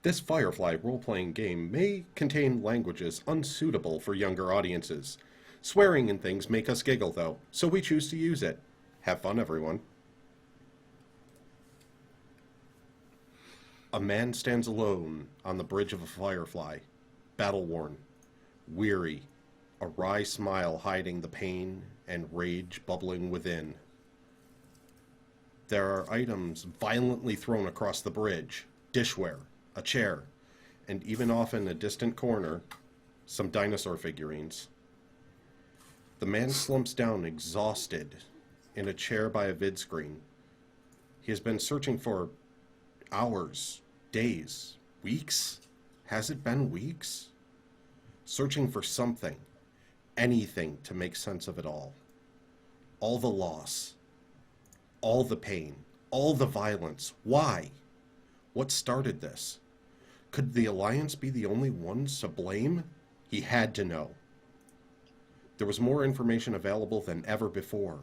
This Firefly role-playing game may contain languages unsuitable for younger audiences. Swearing and things make us giggle, though, so we choose to use it. Have fun, everyone. A man stands alone on the bridge of a firefly, battle-worn, weary, a wry smile hiding the pain and rage bubbling within. There are items violently thrown across the bridge, dishware, a chair, and even off in a distant corner, some dinosaur figurines. The man slumps down exhausted in a chair by a vid screen. He has been searching for hours, days, weeks? Has it been weeks? Searching for something, anything to make sense of it all. All the loss, all the pain, all the violence. Why? What started this? Could the Alliance be the only ones to blame? He had to know. There was more information available than ever before.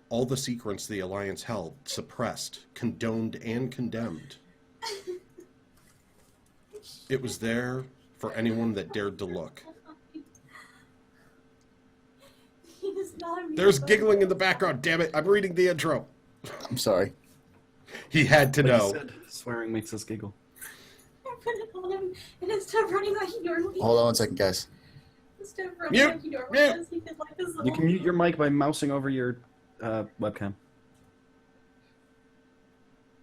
All the secrets the Alliance held, suppressed, condoned, and condemned. It was there for anyone that dared to look. There's giggling in the background, damn it! I'm reading the intro. I'm sorry. He had to Like know. you said, swearing makes us giggle. I put it on him and instead of running like he normally Hold on 1 second, guys. instead of running Mute, like he normally mute. does, he did like this You little... can mute your mic by mousing over your webcam.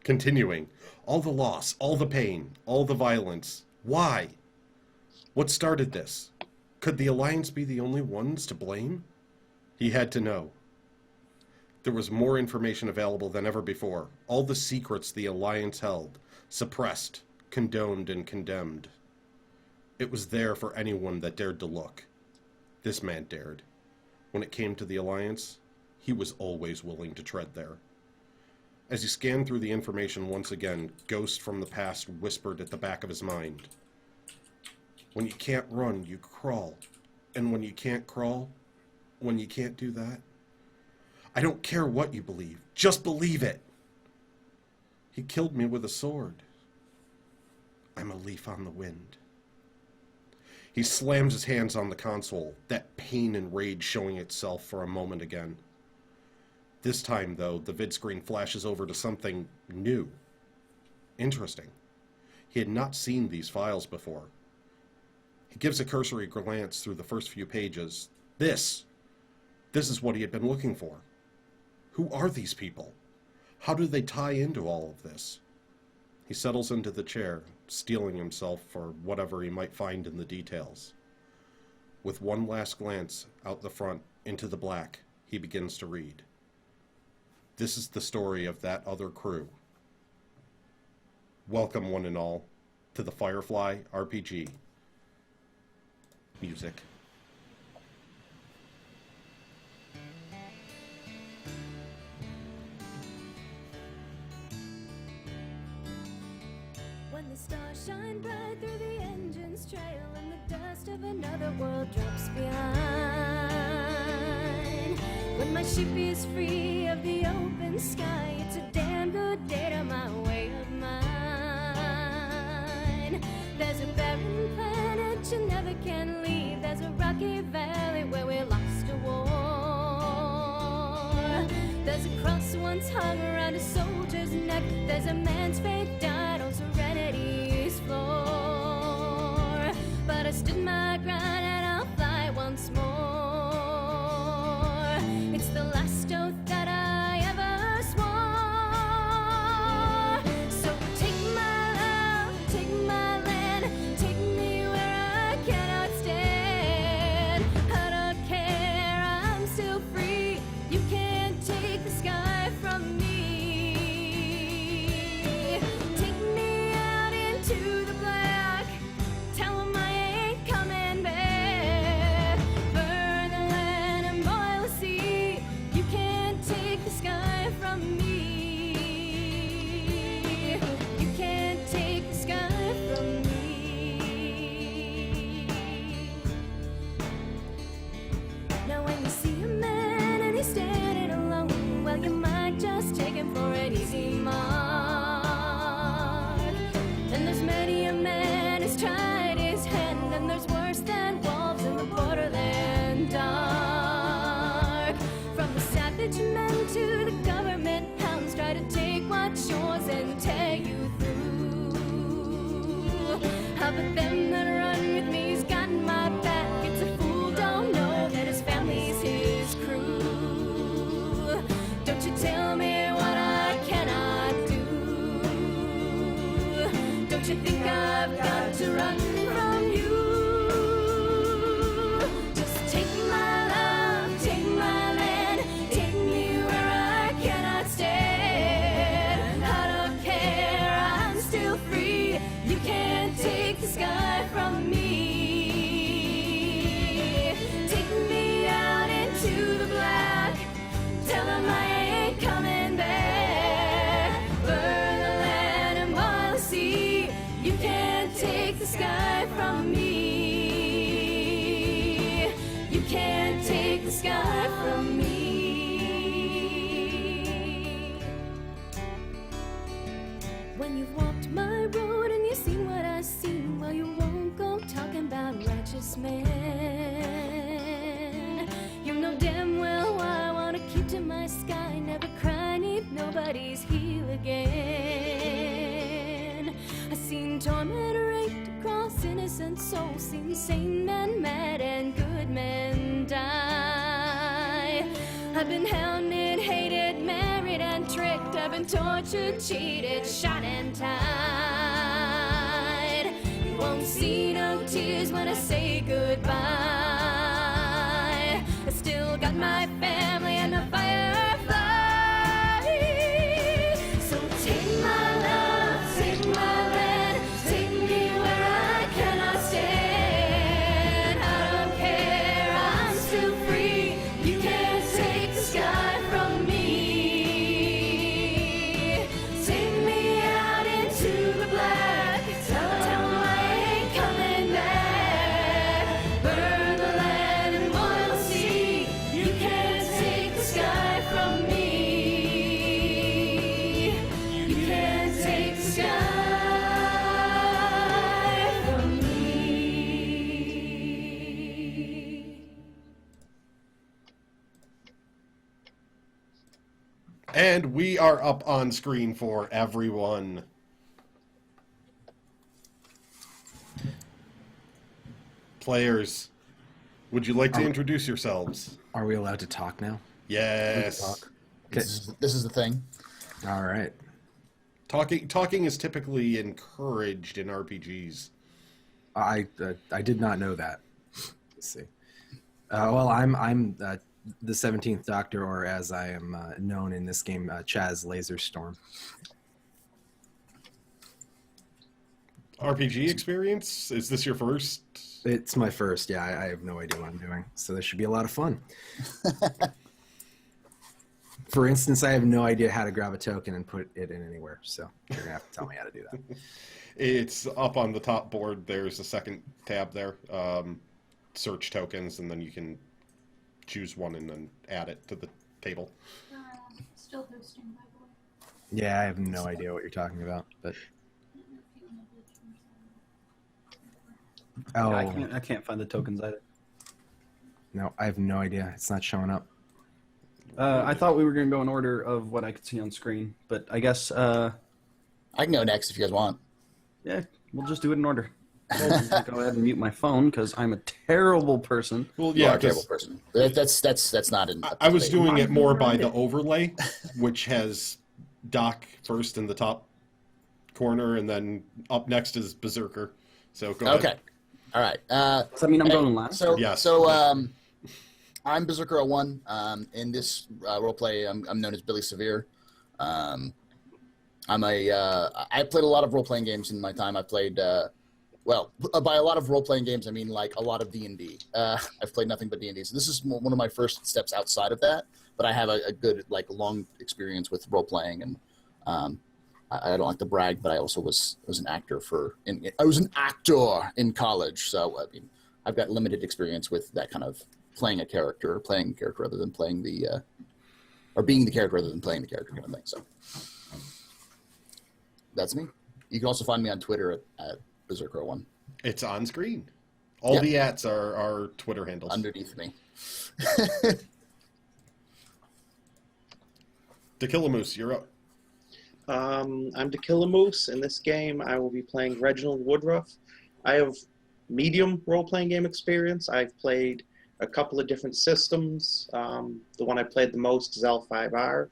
Continuing. All the loss, all the pain, all the violence. Why? What started this? Could the Alliance be the only ones to blame? He had to know. There was more information available than ever before. All the secrets the Alliance held, suppressed, condoned, and condemned. It was there for anyone that dared to look. This man dared. When it came to the Alliance, he was always willing to tread there. As he scanned through the information once again, ghosts from the past whispered at the back of his mind. When you can't run, you crawl. And when you can't crawl, when you can't do that, I don't care what you believe. Just believe it. He killed me with a sword. I'm a leaf on the wind. He slams his hands on the console, that pain and rage showing itself for a moment again. This time, though, the vid screen flashes over to something new. Interesting. He had not seen these files before. He gives a cursory glance through the first few pages. This is what he had been looking for. Who are these people? How do they tie into all of this? He settles into the chair, steeling himself for whatever he might find in the details. With one last glance out the front into the black, he begins to read. This is the story of that other crew. Welcome, one and all, to the Firefly RPG. Music. When the stars shine bright through the engine's trail and the dust of another world drops behind. When my ship is free of the open sky, it's a damn good day to my way of mind. There's a barren planet you never can leave. There's a rocky valley where we lost a war. There's a cross once hung around a soldier's neck. There's a man's fate died on Serenity's floor. But I stood my ground and I'll fly once more. It's the last oath that I ever swore. So take my love, take my land, take me where I cannot stand. I don't care, I'm still free. You can't take the sky from me. Take me out into the black. Tell 'em I ain't coming but them that run with me's got my back. It's a fool don't know that his family's his crew. Don't you tell me what I cannot do. Don't you think I've got to run from you? Just take my love, take my land, take me where I cannot stand. I don't care, I'm still free. You can't take the sky from me. Take me out into the black. Tell them I ain't coming back. Burn the land and boil the sea. You can't take the sky from me. You can't take the sky from me. When you've walked my road and you've seen what I've seen, well, you won't go talking about righteous man. You know damn well why I want to keep to my sky. Never cry, need nobody's heel again. I seen torment raked across innocent souls, seen sane men mad and good men die. I've been hounded, hated, married and tricked. I've been tortured, cheated, shot and tied. You won't see no tears when I say goodbye. I still got my family and a firefly. So take my love, take my land, take me where I cannot stand. I don't care, I'm still free. You can't take the sky from me. Take me out into the black. Tell them I ain't coming back. Burn the land and boil the sea. You can't take the sky from me. You can't take the sky from me. And we are up on screen for everyone. Players, would you like to introduce yourselves? Are we allowed to talk now? Yes. Talk. This is the thing. All right. Talking is typically encouraged in RPGs. I did not know that. Let's see. Well, I'm the 17th Doctor, or as I am known in this game, Chaz Laserstorm. RPG experience? Is this your first? It's my first. Yeah, I have no idea what I'm doing, so this should be a lot of fun. For instance, I have no idea how to grab a token and put it in anywhere, so you're gonna have to tell me how to do that. It's up on the top board. There's a second tab there. Search tokens, and then you can choose one and then add it to the table. Still hosting, by the way. Yeah, I have no idea what you're talking about, but oh, I can't find the tokens either. no, I have no idea. It's not showing up. I thought we were going to go in order of what I could see on screen, but I guess, I can go next if you guys want. yeah, we'll just do it in order. I'll go ahead and mute my phone because I'm a terrible person. Well, You yeah, are a terrible 'cause person. That's not an. I was doing it more by the overlay, which has Doc first in the top corner, and then up next is Berserker. So go Okay. ahead. All right. Does that mean I'm going last? So Yes. I'm Berserker 01. In this roleplay, I'm known as Billy Severe. I played a lot of role-playing games in my time. I played, by a lot of role-playing games, I mean like a lot of D&D. I've played nothing but D&D. So this is one of my first steps outside of that. But I have a good, long experience with role-playing, and I don't like to brag, but I also was an actor I was an actor in college. So I mean, I've got limited experience with that kind of playing a character, or playing a character rather than playing or being the character rather than playing the character kind of thing. So that's me. You can also find me on Twitter at Berserker1. It's on screen. All the ats are Twitter handles. Underneath me. DaKillaMoose, you're up. I'm DaKillaMoose. In this game, I will be playing Reginald Woodruff, I have medium role-playing game experience. I've played a couple of different systems. The one I played the most is L5R.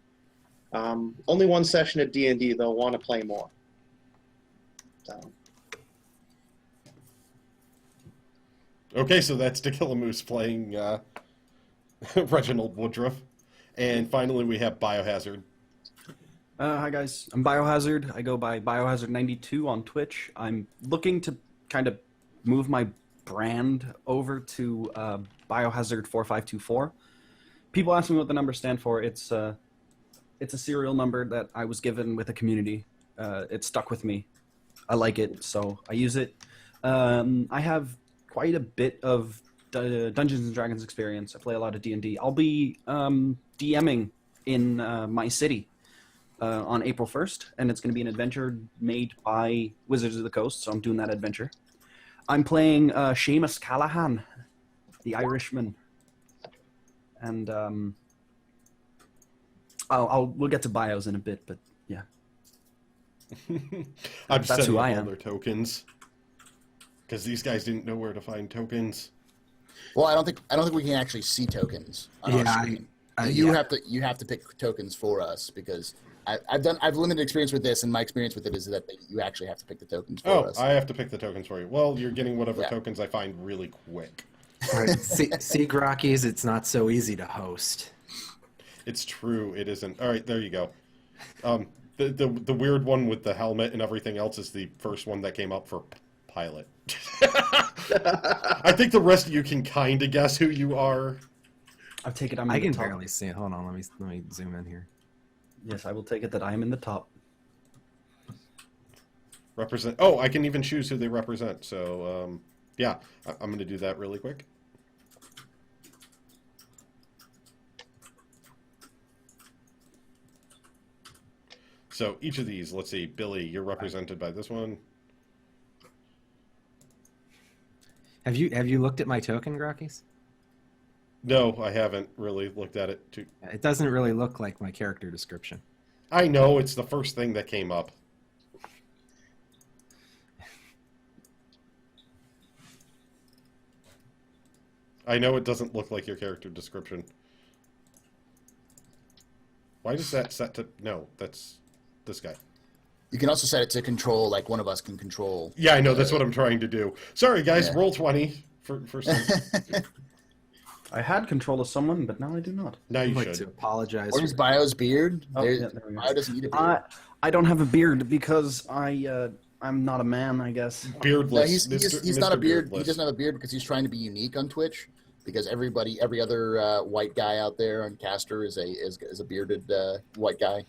Only one session of D&D, though. Want to play more. So. Okay, so that's DaKillaMoose playing Reginald Woodruff. And finally, we have BioHazard. Hi guys, I'm BioHazard. I go by BioHazard92 on Twitch. I'm looking to kind of move my brand over to BioHazard 4524. People ask me what the numbers stand for. It's a serial number that I was given with a community. It stuck with me. I like it, so I use it. I have quite a bit of Dungeons and Dragons experience. I play a lot of D&D. I'll be DMing in my city on April 1st, and it's going to be an adventure made by Wizards of the Coast, so I'm doing that adventure. I'm playing Seamus Callahan, the Irishman, and we'll get to bios in a bit, but yeah. I'm That's setting who up I all am. their tokens because these guys didn't know where to find tokens. Well, I don't think we can actually see tokens on our screen. You have to pick tokens for us because I've limited experience with this, and my experience with it is that you actually have to pick the tokens for us. I have to pick the tokens for you. Well, you're getting whatever tokens I find really quick. All right, see, Grakees, it's not so easy to host. It's true, it isn't. All right, there you go. The weird one with the helmet and everything else is the first one that came up for pilot. I think the rest of you can kind of guess who you are. I'll take it. I can barely see it. Hold on, let me zoom in here. Yes, I will take it that I am in the top. Represent. Oh, I can even choose who they represent. So, yeah, I'm going to do that really quick. So each of these, let's see, Billy, you're represented by this one. Have you looked at my token, Grakees? No, I haven't really looked at it. It doesn't really look like my character description. I know, it's the first thing that came up. I know it doesn't look like your character description. Why does that set to... No, that's this guy. You can also set it to control, like one of us can control. Yeah, I know, that's what I'm trying to do. Sorry, guys, roll 20 for some... I had control of someone, but now I do not. Now you I'd like should. to apologize. Or is Bio's beard? Oh, yeah, there we go. Bio doesn't need a beard. I don't have a beard because I'm not a man, I guess. Beardless. No, he's not a beard. He doesn't have a beard because he's trying to be unique on Twitch. Because every other white guy out there on Caster is a bearded white guy.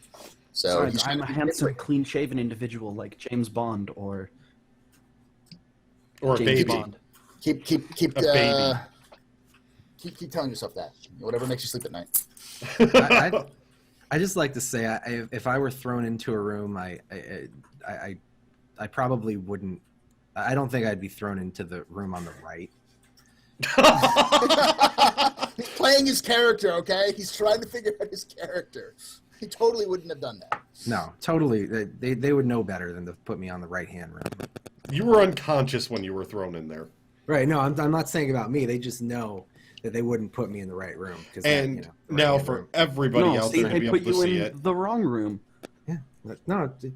So Besides, I'm a handsome, clean-shaven individual like James Bond or a James baby. Bond. Keep A baby. keep telling yourself that. Whatever makes you sleep at night. I just like to say, if I were thrown into a room, I probably wouldn't. I don't think I'd be thrown into the room on the right. He's playing his character, okay? He's trying to figure out his character. He totally wouldn't have done that. No, totally. They would know better than to put me on the right-hand room. You were unconscious when you were thrown in there. Right. No, I'm not saying about me. They just know that they wouldn't put me in the right room. And now for everybody out there to they be put able to you see in it. the wrong room. Yeah. No. They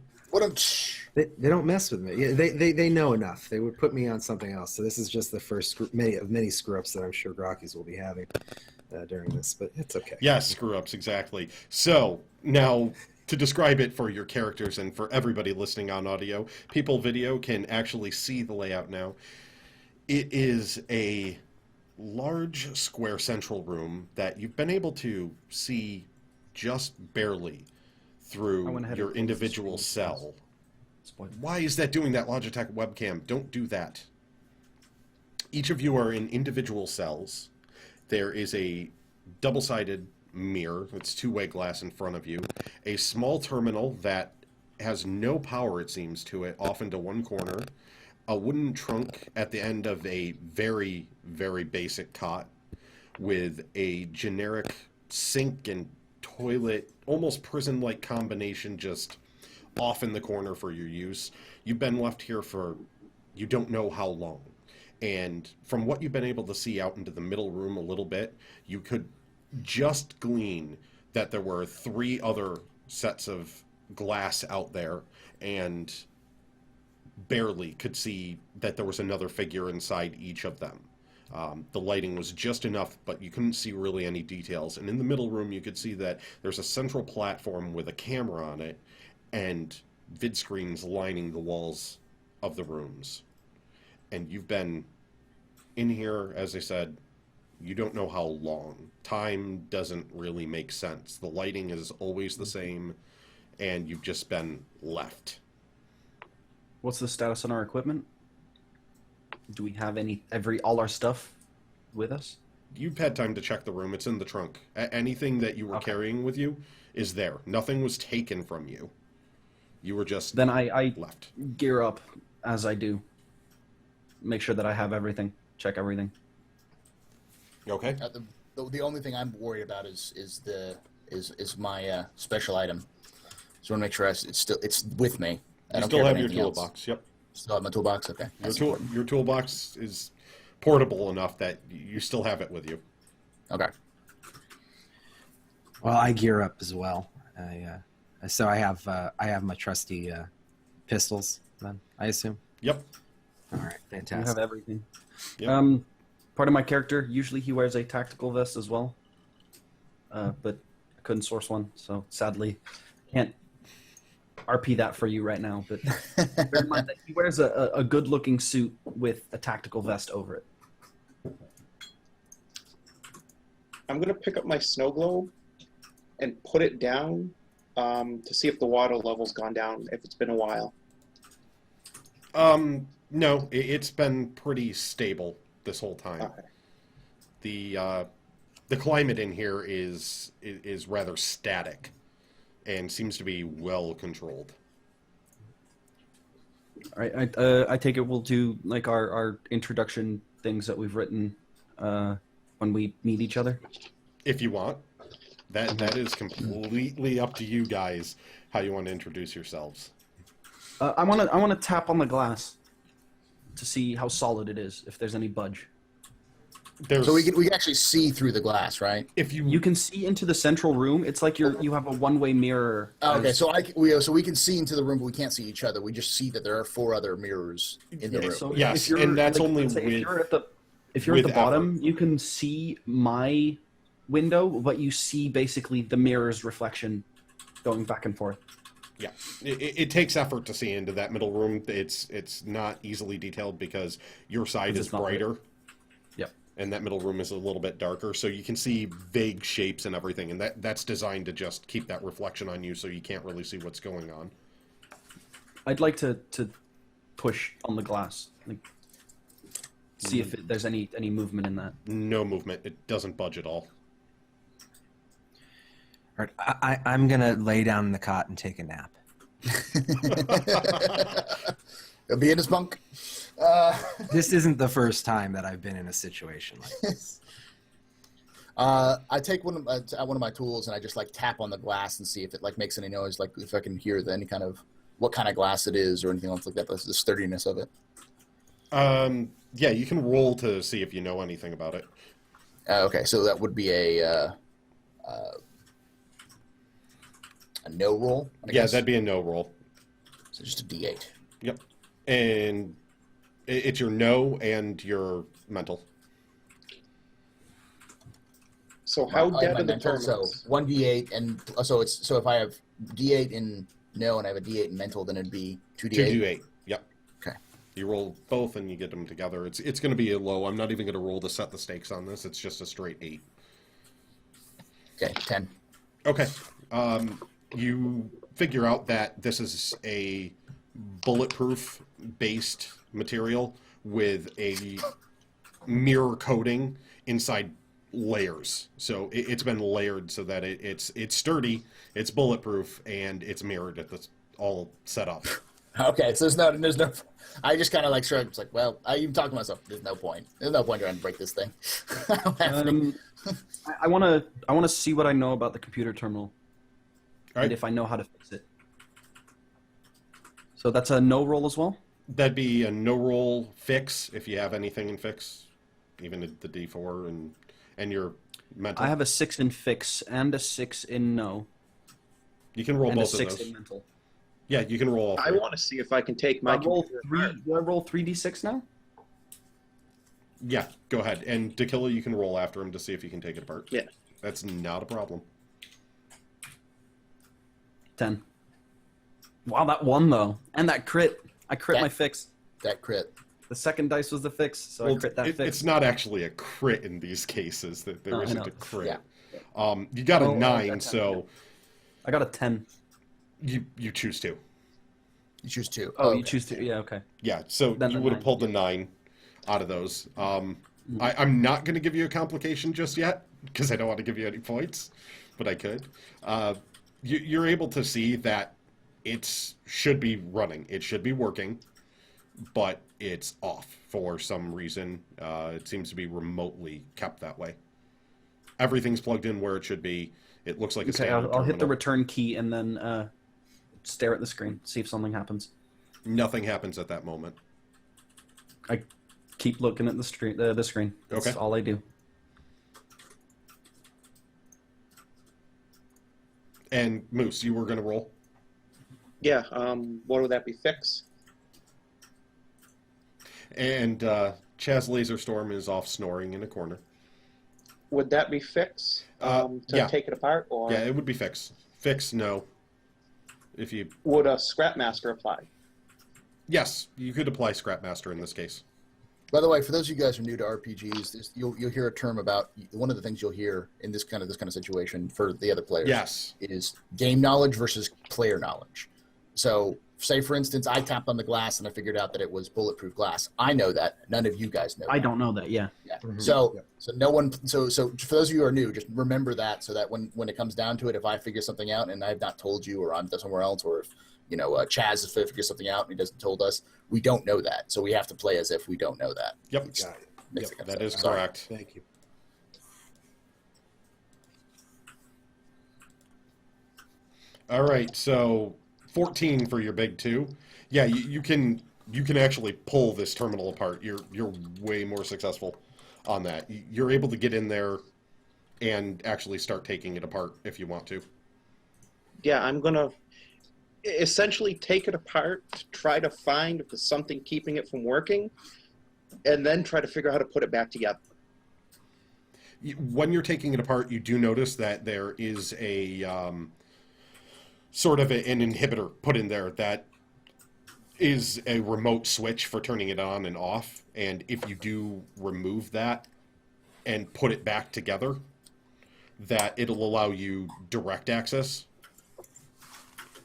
They don't mess with me. They know enough. They would put me on something else. So this is just the first of many screw-ups that I'm sure Grakees will be having during this, but it's okay. Yes, screw-ups, exactly. So, now, to describe it for your characters and for everybody listening on audio, people video can actually see the layout now. It is a large square central room that you've been able to see just barely through your individual cell. Why is that doing that, Logitech webcam? Don't do that. Each of you are in individual cells. There is a double-sided mirror. It's two-way glass in front of you. A small terminal that has no power, it seems, to it, off into one corner. A wooden trunk at the end of a very, very basic cot with a generic sink and toilet, almost prison-like combination just off in the corner for your use. You've been left here for you don't know how long. And from what you've been able to see out into the middle room a little bit, you could just glean that there were 3 other sets of glass out there, and barely could see that there was another figure inside each of them. The lighting was just enough, but you couldn't see really any details. And in the middle room, you could see that there's a central platform with a camera on it and vid screens lining the walls of the rooms. And you've been in here, as I said, you don't know how long. Time doesn't really make sense. The lighting is always the same, and you've just been left. What's the status on our equipment? Do we have all our stuff with us? You've had time to check the room. It's in the trunk. Anything that you were carrying with you is there. Nothing was taken from you. You were just then I left. Gear up as I do. Make sure that I have everything. Check everything. Okay. The only thing I'm worried about is my special item. So I want to make sure it's with me. You still have your toolbox. Yep. Still have my toolbox. Okay. Your toolbox is portable enough that you still have it with you. Okay. Well, I gear up as well. So I have my trusty pistols. Then I assume. Yep. All right. Fantastic. You have everything. Yep. Part of my character, usually he wears a tactical vest as well. But I couldn't source one, so sadly can't RP that for you right now. But bear in mind that he wears a good-looking suit with a tactical vest over it. I'm going to pick up my snow globe and put it down to see if the water level's gone down, if it's been a while. No, it's been pretty stable this whole time. Okay. The climate in here is rather static and seems to be well controlled. All right, I take it we'll do like our introduction things that we've written when we meet each other. If you want, that is completely up to you guys how you want to introduce yourselves. I want to tap on the glass to see how solid it is, if there's any budge. So we can actually see through the glass, right? If You can see into the central room. It's like you have a one-way mirror. Okay, so we can see into the room, but we can't see each other. We just see that there are 4 other mirrors in the room. So yes, and that's only let's say with. if you're at the with bottom, effort. you can see my window, but you see basically the mirror's reflection going back and forth. Yeah, it takes effort to see into that middle room. It's not easily detailed because your side is brighter. Yep. And that middle room is a little bit darker, so you can see vague shapes and everything, and that's designed to just keep that reflection on you so you can't really see what's going on. I'd like to push on the glass, like, see if there's any movement in that. No movement. It doesn't budge at all. All right, I'm gonna lay down in the cot and take a nap. It'll be in his bunk. This isn't the first time that I've been in a situation like this. I take one of my tools and I just like tap on the glass and see if it like makes any noise, like if I can hear any kind of what kind of glass it is or anything else like that. That's the sturdiness of it. Yeah, you can roll to see if you know anything about it. Okay, so that would be a no roll. I guess. That'd be a no roll. So just a D8. Yep. And it's your no and your mental. So how dead are the mental, terminals? So 1D8 and so if I have D8 in no and I have a D8 in mental, then it'd be 2D8. 2d8. Yep. Okay. You roll both and you get them together. It's going to be a low. I'm not even going to roll to set the stakes on this. It's just a straight 8. Okay, 10. Okay. You figure out that this is a bulletproof based material with a mirror coating inside layers. So it's been layered so that it's sturdy, it's bulletproof, and it's mirrored at this all set up. Okay, so there's no. I just kind of like shrugged. It's like, well, I even talked to myself. There's no point. There's no point trying to break this thing. I want to see what I know about the computer terminal, Right. and if I know how to fix it. So that's a no roll as well. That'd be a no roll fix if you have anything in fix, even the D4 and your mental. I have a 6 in fix and a 6 in no. You can roll And a both of 6 those. in mental. Yeah, you can roll all I three. want to see if I can take Do my I roll computer three? apart. Do I roll 3d6 now? Yeah, go ahead. And DaKilla, you can roll after him to see if you can take it apart. Yeah. That's not a problem. 10. Wow, that one though, and that crit. I crit That- my fix. That crit. The second dice was the fix, so I crit that fix. It's not actually a crit in these cases. There No, I isn't know. a crit. Yeah. You got a Oh, I got 9, 10, so I got a 10. you choose to. You choose 2. Oh, Okay. you choose to. Yeah, okay. Yeah, so Then you the would have 9. pulled the 9 out of those. I'm not going to give you a complication just yet because I don't want to give you any points, but I could. You're able to see that it should be running. It should be working, but it's off for some reason. It seems to be remotely kept that way. Everything's plugged in where it should be. It looks like a Okay, standard I'll hit the terminal. return key and then stare at the screen, see if something happens. Nothing happens at that moment. I keep looking at the screen. That's Okay. all I do. And Moose, you were going to roll? Yeah. What would that be? Fix. And Chaz Laserstorm is off snoring in a corner. Would that be fix? To Yeah. take it apart, or Yeah, it would be fix. Fix, no. If you... would a Scrapmaster apply? Yes, you could apply Scrapmaster in this case. By the way, for those of you guys who are new to RPGs, you'll hear a term about one of the things you'll hear in this kind of situation for the other players. Yes. Is game knowledge versus player knowledge. So, say for instance, I tapped on the glass and I figured out that it was bulletproof glass. I know that. None of you guys know. I that. don't know that. Yeah. Yeah. Mhm. So no one. So for those of you who are new, just remember that, so that when it comes down to it, if I figure something out and I've not told you, or I'm somewhere else, or if Chaz has figured something out and he doesn't told us, we don't know that. So we have to play as if we don't know that. Yep, Got it. Makes Yep, it kind of that sense. is Sorry. correct. Thank you. All right, so 14 for your big 2. Yeah, you can actually pull this terminal apart. You're way more successful on that. You're able to get in there and actually start taking it apart if you want to. Yeah, I'm gonna essentially take it apart, try to find if there's something keeping it from working, and then try to figure out how to put it back together. When you're taking it apart, you do notice that there is a sort of an inhibitor put in there that is a remote switch for turning it on and off. And if you do remove that and put it back together, that it'll allow you direct access,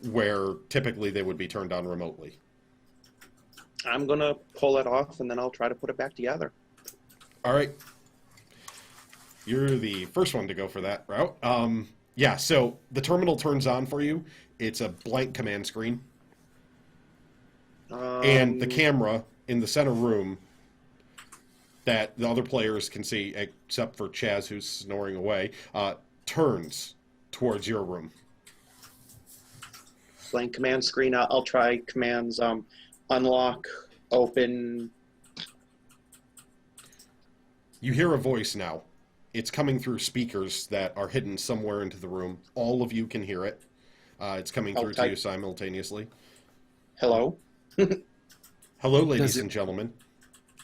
where typically they would be turned on remotely. I'm gonna pull it off, and then I'll try to put it back together. All right. You're the first one to go for that route. Yeah, so the terminal turns on for you. It's a blank command screen. And the camera in the center room that the other players can see, except for Chaz, who's snoring away, turns towards your room. Blank command screen. I'll try commands. Unlock, open. You hear a voice now. It's coming through speakers that are hidden somewhere into the room. All of you can hear it. It's coming through to you simultaneously. Hello. Hello, ladies Does it- and gentlemen.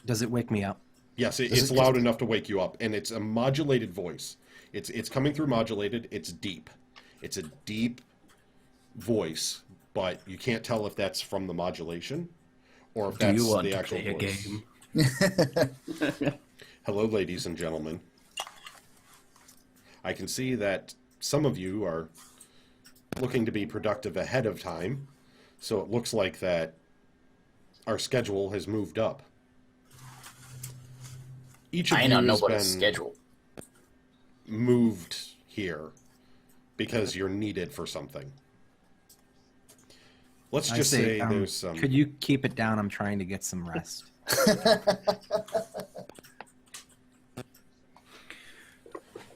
Does it wake me up? Yes, Does it's it- loud enough to wake you up, and it's a modulated voice. It's coming through modulated. It's deep. It's a deep voice, but you can't tell if that's from the modulation or if Do that's you want the to actual play a voice. game? Hello, ladies and gentlemen. I can see that some of you are looking to be productive ahead of time, so it looks like that our schedule has moved up. Each of I you don't know has what been a schedule. moved here because you're needed for something. Let's I just say there's some... Could you keep it down? I'm trying to get some rest.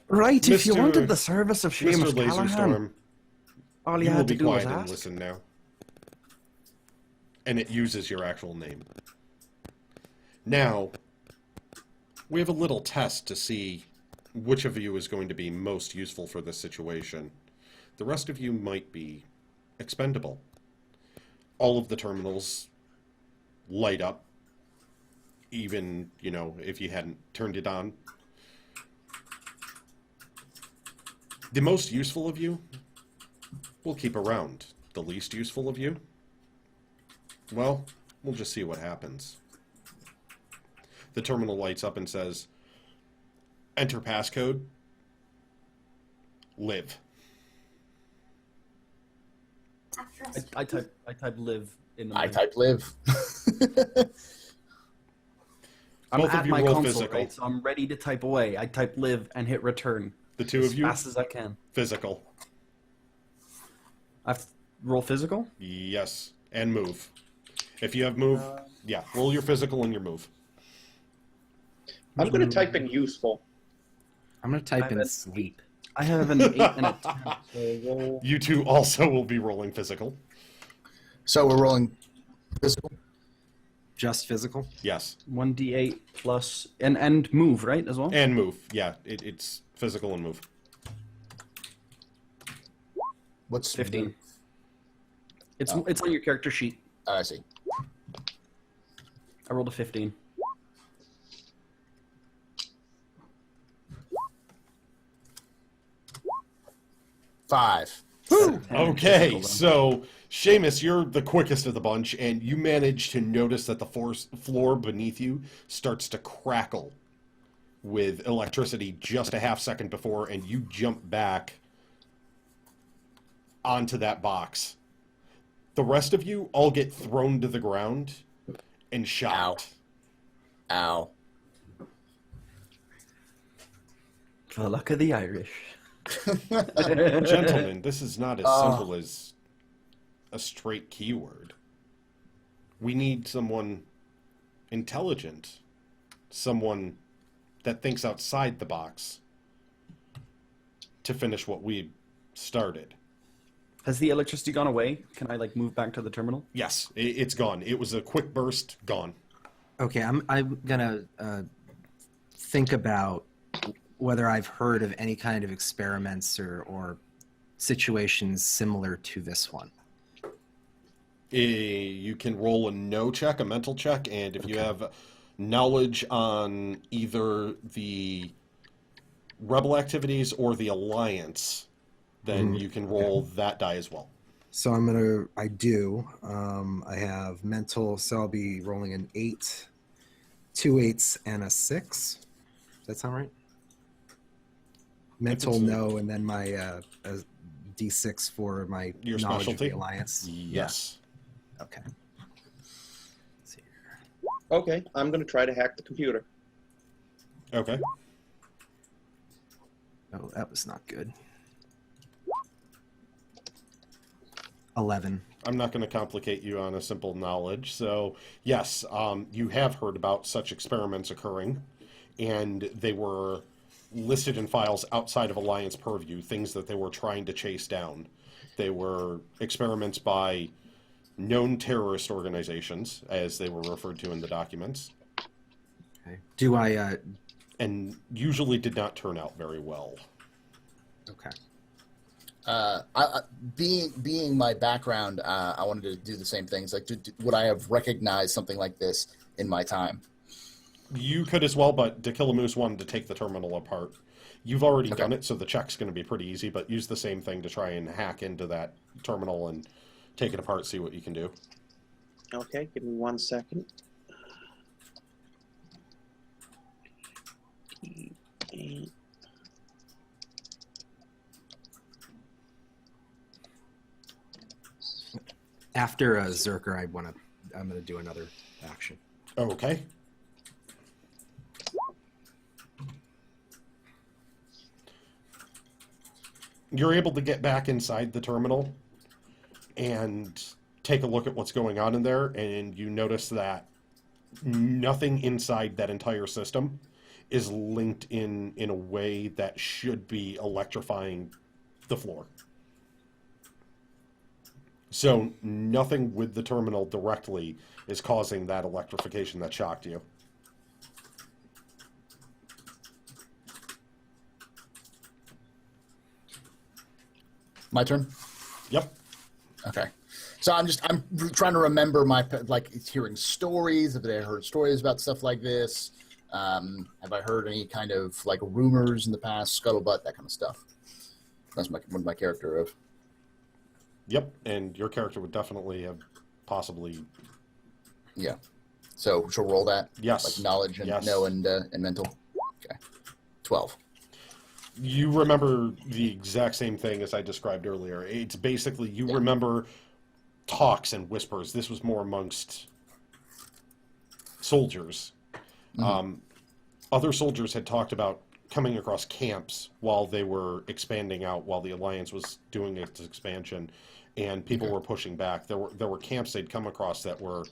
Right, if you Mr. wanted the service of Mr. Seamus Callahan, Laserstorm, all you you will had be to do was quiet and ask. listen now. and it uses your actual name. Now, we have a little test to see which of you is going to be most useful for this situation. The rest of you might be expendable. All of the terminals light up, even, you know, if you hadn't turned it on. The most useful of you will keep around. The least useful of you, well, we'll just see what happens. The terminal lights up and says, enter passcode, live. After us. I type live in the I menu. type live. I'm Both of at you my roll console, physical. right? So I'm ready to type away. I type live and hit return The two as of you, fast as I can. physical. I have to roll physical? Yes, and move. If you have move, yeah, roll your physical and your move. I'm going to type in useful. I'm gonna type I in bet- sleep. I have an 8 and a 10. So roll. You two also will be rolling physical. So we're rolling physical. Just physical. Yes, 1d8 plus and move, right, as well? and move. Yeah, it's physical and move. What's 15. It's Oh. it's on your character sheet. I see. I rolled a 15. Five. Okay, Physical, so Seamus, you're the quickest of the bunch, and you manage to notice that the floor beneath you starts to crackle with electricity just a half second before, and you jump back onto that box. The rest of you all get thrown to the ground and shot. Ow. For the luck of the Irish. Gentlemen, this is not as simple as a straight keyword. We need someone intelligent, someone that thinks outside the box to finish what we started. Has the electricity gone away? Can I move back to the terminal? Yes, it's gone. It was a quick burst, gone. Okay, I'm gonna think about whether I've heard of any kind of experiments or situations similar to this one. You can roll a no check, a mental check, and if you have knowledge on either the rebel activities or the alliance, then you can roll that die as well. So I do. I have mental, so I'll be rolling an 8, 2 8s, and a 6. Does that sound right? Mental, it's a- no, and then my D6 for my Your knowledge specialty? of the alliance. Yes. Yeah. Okay. Let's see here. Okay, I'm going to try to hack the computer. Okay. Oh, that was not good. 11. I'm not going to complicate you on a simple knowledge. So, yes, you have heard about such experiments occurring, and they were listed in files outside of Alliance purview, things that they were trying to chase down. They were experiments by known terrorist organizations, as they were referred to in the documents, Okay. Do I? and usually did not turn out very well. Okay. Being my background, I wanted to do the same things. Would I have recognized something like this in my time? You could as well, but DaKillaMoose wanted to take the terminal apart. You've already Okay. done it, so the check's going to be pretty easy, but use the same thing to try and hack into that terminal and take it apart, see what you can do. Okay, give me 1 second. After Zerker, I'm gonna do another action. Okay. You're able to get back inside the terminal and take a look at what's going on in there, and you notice that nothing inside that entire system is linked in a way that should be electrifying the floor. So nothing with the terminal directly is causing that electrification that shocked you. My turn. Yep. Okay. So I'm trying to remember hearing stories. Have I heard stories about stuff like this? Have I heard any kind of like rumors in the past, scuttlebutt, that kind of stuff? That's what my character of. Yep. And your character would definitely have possibly. Yeah. So she'll roll that. Yes. Like knowledge and Yes. know and mental. Okay. 12. You remember the exact same thing as I described earlier. It's basically you remember talks and whispers. This was more amongst soldiers. Other soldiers had talked about coming across camps while they were expanding out, while the Alliance was doing its expansion, and people were pushing back. There were camps they'd come across that were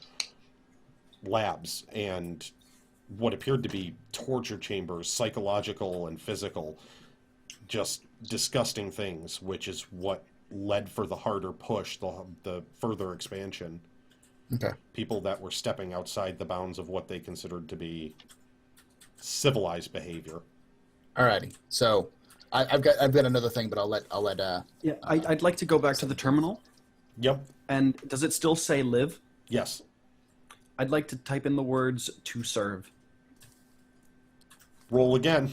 labs and what appeared to be torture chambers, psychological and physical, just disgusting things, which is what led for the harder push, the further expansion. Okay. People that were stepping outside the bounds of what they considered to be civilized behavior. Alrighty. So I've got another thing, but I'll let. Yeah, I'd like to go back to the terminal. Yep. And does it still say live? Yes. I'd like to type in the words to serve. Roll again.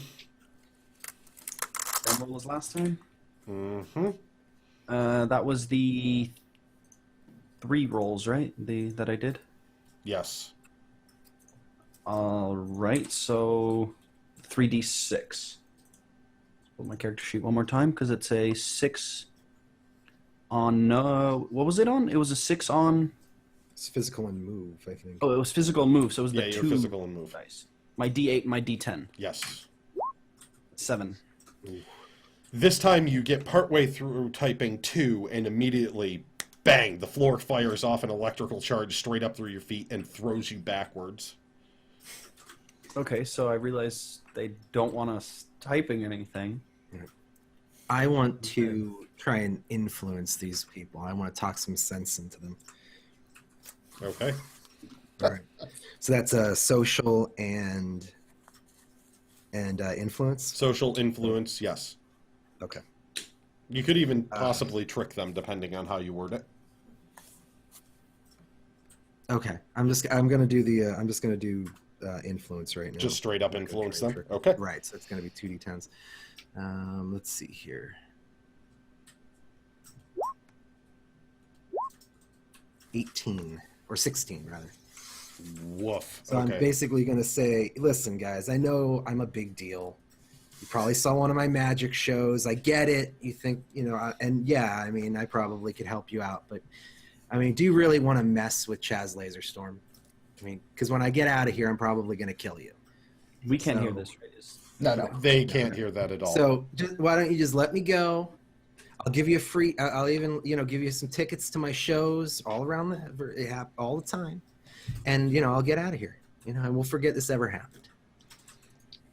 Same roll as last time. Mm-hmm. That was the 3 rolls, right? That I did. Yes. All right, so 3d6. Put my character sheet one more time because it's a 6 on. What was it on? It was a 6 on. It's physical and move, I think. Oh, it was physical and move. So it was the Yeah, 2 your physical and move. dice. My d8 and my d10. Yes. 7. This time you get partway through typing 2 and immediately, bang, the floor fires off an electrical charge straight up through your feet and throws you backwards. Okay, so I realize they don't want us typing anything. I want to try and influence these people. I want to talk some sense into them. Okay. All right. So that's a social and influence. Social influence, yes. Okay. You could even possibly trick them depending on how you word it. Okay. I'm just gonna do influence right now. Just straight up I'm not gonna influence try them? and trick Okay. Right. So it's gonna be 2d10s. Let's see here. 18 or 16 rather. Woof. So Okay. I'm basically going to say, listen, guys, I know I'm a big deal. You probably saw one of my magic shows. I get it. You think, and yeah, I mean, I probably could help you out. But, I mean, do you really want to mess with Chaz Laserstorm? I mean, because when I get out of here, I'm probably going to kill you. We can't So- hear this, right? No. They can't hear that at all. So why don't you just let me go? I'll give you a free. I'll even give you some tickets to my shows all around all the time, and I'll get out of here. And we'll forget this ever happened.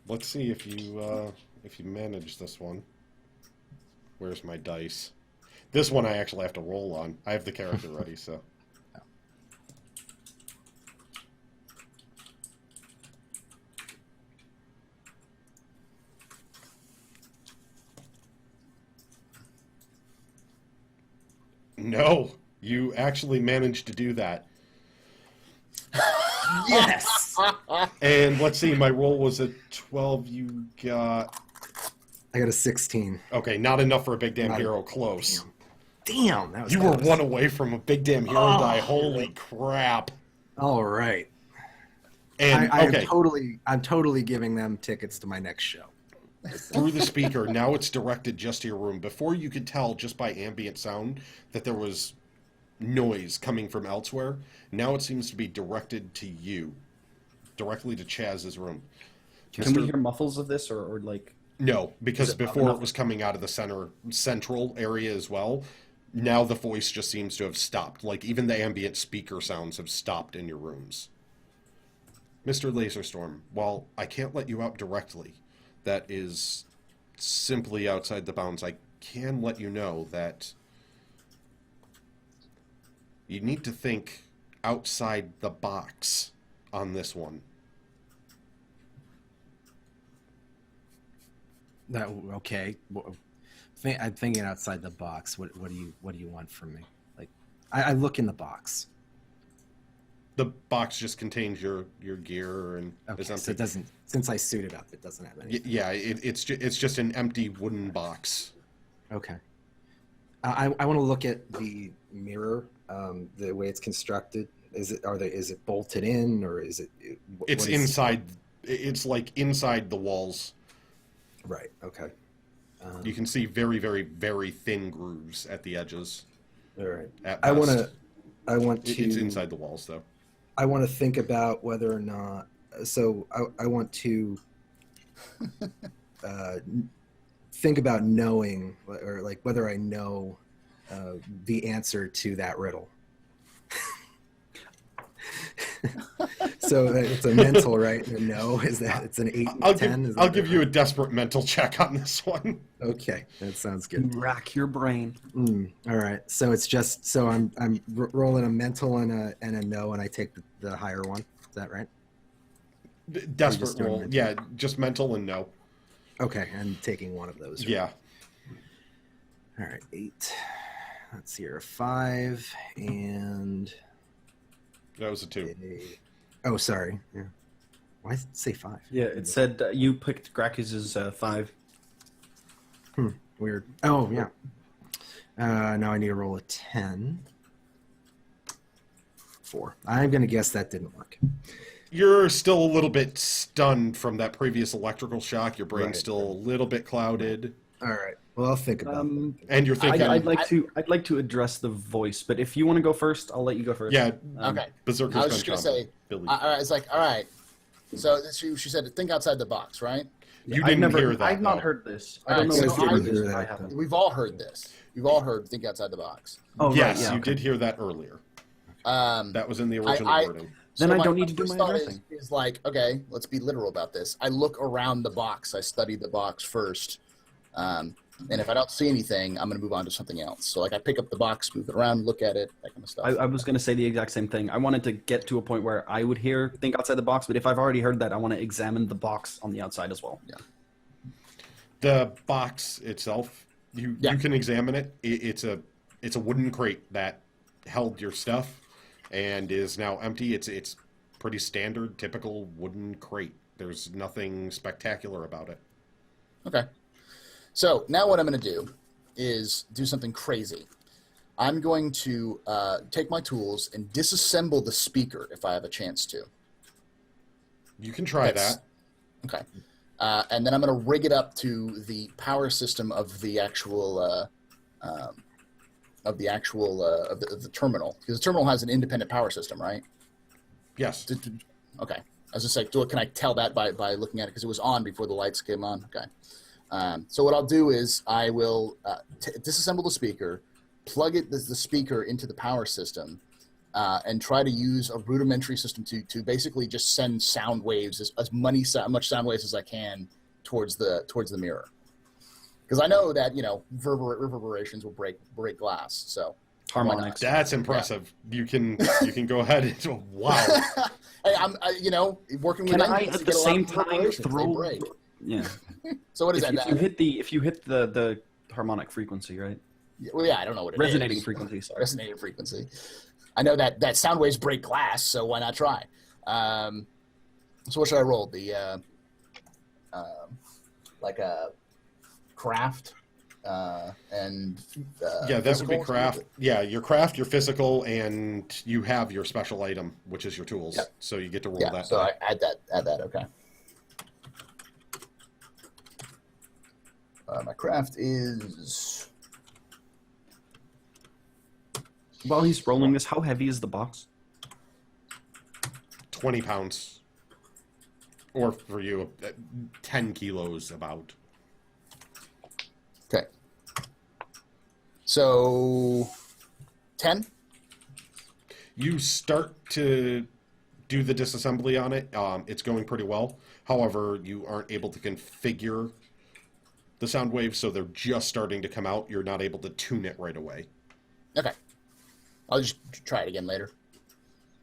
Let's see if you manage this one. Where's my dice? This one I actually have to roll on. I have the character ready, so. No, you actually managed to do that. Yes. And let's see, my roll was a 12. You got... I got a 16. Okay, not enough for a big damn hero. Close. Damn, that was You were close. one away from a big damn hero die. Holy crap. All right. And, okay, I'm totally giving them tickets to my next show. through the speaker, now it's directed just to your room. Before you could tell just by ambient sound that there was noise coming from elsewhere. Now it seems to be directed to you. Directly to Chaz's room. Can we hear muffles of this, or like? No, because Is it loud before enough? it was coming out of the central area as well. Now the voice just seems to have stopped. Like even the ambient speaker sounds have stopped in your rooms. Mr. Laserstorm, while I can't let you out directly, that is simply outside the bounds. I can let you know that You need to think outside the box on this one. Okay. I'm thinking outside the box. What do you want from me? Like, I look in the box. The box just contains your gear and Okay, is empty. so it doesn't. Since I suited up, it doesn't have anything. Yeah, it's just an empty wooden box. Okay. I want to look at the mirror, the way it's constructed. Is it bolted in, or is it? It's inside. It's like inside the walls. Right. Okay. You can see very, very, very thin grooves at the edges. All right. At I want best. to. It's inside the walls, though. I want to think about whether or not. So I want to think about knowing, or like whether I know the answer to that riddle. So it's a mental, right? A no, is that it's an 8 and 10? I'll give you a desperate mental check on this one. Okay, that sounds good. Rack your brain. All right, so it's just so I'm rolling a mental and a no, and I take the higher one. Is that right? Desperate doing roll. mental? Yeah, just mental and no. Okay, I'm taking one of those. Right? Yeah. All right, 8. Let's see here, a 5 and That was a 2. oh, sorry. Yeah. Why does it say 5? Yeah, it said you picked Grakees' 5. Weird. Oh, yeah. Now I need to roll a 10. 4. I'm going to guess that didn't work. You're still a little bit stunned from that previous electrical shock. Your brain's Right. still a little bit clouded. All right. Well, I'll think about it. And you're thinking... I'd like to address the voice, but if you want to go first, I'll let you go first. Yeah, Okay. Berserker's I was just gun gonna say, Billy. all right, it's like, all right. So she said, think outside the box, right? You I've didn't never, hear that, I've not though. heard this. I All don't right, know so if I you heard didn't this. hear I that. haven't. We've all heard this. You've all heard think outside the box. Oh, right, Yes, yeah, you okay. did hear that earlier. That was in the original I- wording. Then So I don't need to do first my thought addressing. is like, okay, let's be literal about this. I look around the box. I study the box first. And if I don't see anything, I'm going to move on to something else. So, like, I pick up the box, move it around, look at it, that kind of stuff. I was going to say the exact same thing. I wanted to get to a point where I would think outside the box, but if I've already heard that, I want to examine the box on the outside as well. Yeah. The box itself, you Yeah. can examine it. It's a wooden crate that held your stuff and is now empty. It's pretty standard, typical wooden crate. There's nothing spectacular about it. Okay. So now what I'm going to do is do something crazy. I'm going to take my tools and disassemble the speaker if I have a chance to. You can try That's- that. Okay. And then I'm going to rig it up to the power system of the actual of the terminal, because the terminal has an independent power system, right? Yes. Okay. I was just like, can I tell that by looking at it, because it was on before the lights came on? Okay. So what I'll do is I will disassemble the speaker, plug the speaker into the power system, and try to use a rudimentary system to basically just send sound waves, as much sound waves as I can towards the mirror. Because I know that reverberations will break glass. So Harmonics. That's impressive. You can go ahead and wow. Hey, I'm working with Can I engines to at the get a lot same of time reverberations. They throw? break. Yeah. So what is If that? you hit the harmonic frequency, right? Well, yeah, I don't know what it Resonating is. frequency. Sorry. Resonating frequency. I know that sound waves break glass, so why not try? So what should I roll? The like a craft and Yeah, that would be physical? craft. Yeah, your craft, your physical, and you have your special item, which is your tools. Yep. So you get to roll Yeah, that. so die. I add that. Okay. My craft is While he's rolling this, how heavy is the box? 20 pounds. Or for you, 10 kilos about. okay. So 10. You start to do the disassembly on it. It's going pretty well. However, you aren't able to configure the sound waves, so they're just starting to come out. You're not able to tune it right away. Okay. I'll just try it again later.